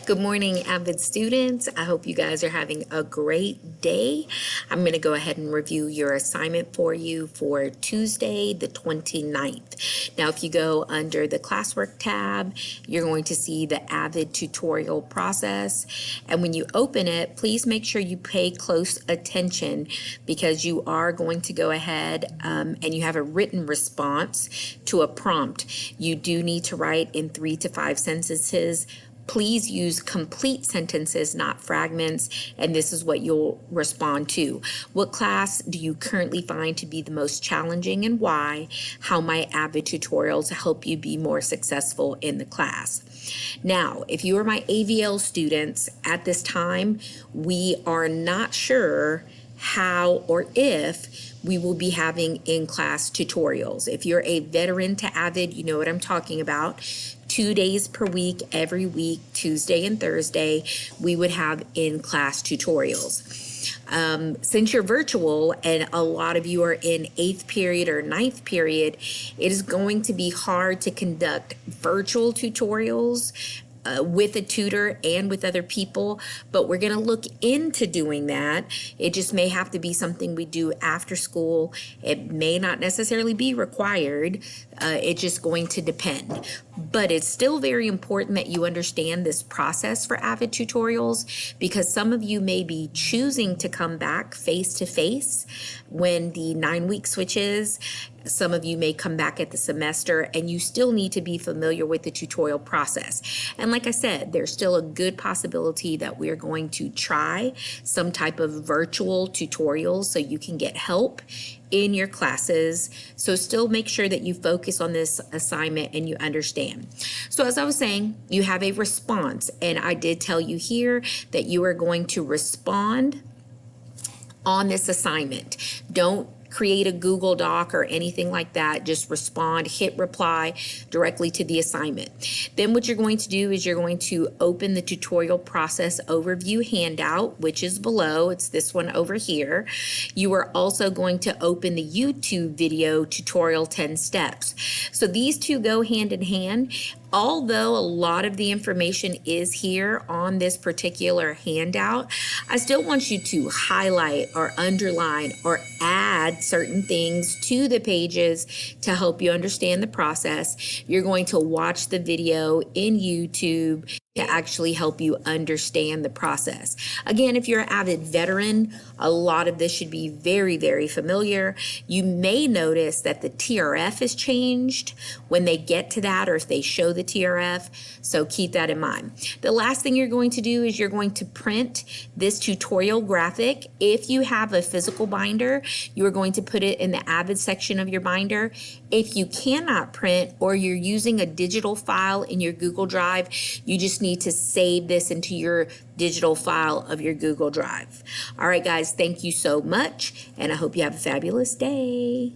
Good morning, Avid students. I hope you guys are having a great day. I'm going to go ahead and review your assignment for you for Tuesday, the 29th. Now, if you go under the classwork tab, you're going to see the Avid tutorial process. And when you open it, please make sure you pay close attention because you are going to go ahead and you have a written response to a prompt. You do need to write in 3 to 5 sentences. Please use complete sentences, not fragments, and this is what you'll respond to. What class do you currently find to be the most challenging and why? How might Avid tutorials help you be more successful in the class? Now, if you are my AVL students, at this time, we are not sure how or if we will be having in-class tutorials. If you're a veteran to Avid, you know what I'm talking about. 2 days per week, every week, Tuesday and Thursday, we would have in-class tutorials. Since you're virtual and a lot of you are in 8th period or 9th period, it is going to be hard to conduct virtual tutorials with a tutor and with other people, but we're going to look into doing that. It just may have to be something we do after school. It may not necessarily be required. It's just going to depend. But it's still very important that you understand this process for Avid tutorials because some of you may be choosing to come back face to face when the 9-week switches. Some of you may come back at the semester and you still need to be familiar with the tutorial process. And like I said, there's still a good possibility that we're going to try some type of virtual tutorials so you can get help in your classes. So still make sure that you focus on this assignment and you understand. So as I was saying, you have a response, and I did tell you here that you are going to respond on this assignment. Don't create a Google Doc or anything like that. Just respond, hit reply directly to the assignment. Then what you're going to do is you're going to open the tutorial process overview handout, which is below. It's this one over here. You are also going to open the YouTube video tutorial 10 steps. So these two go hand in hand. Although a lot of the information is here on this particular handout, I still want you to highlight or underline or add certain things to the pages to help you understand the process. You're going to watch the video in YouTube to actually help you understand the process. Again, if you're an Avid veteran, a lot of this should be very, very familiar. You may notice that the TRF is changed when they get to that or if they show the TRF, so keep that in mind. The last thing you're going to do is you're going to print this tutorial graphic. If you have a physical binder, you are going to put it in the Avid section of your binder. If you cannot print or you're using a digital file in your Google Drive, you just need to save this into your digital file of your Google Drive. All right, guys, thank you so much, and I hope you have a fabulous day.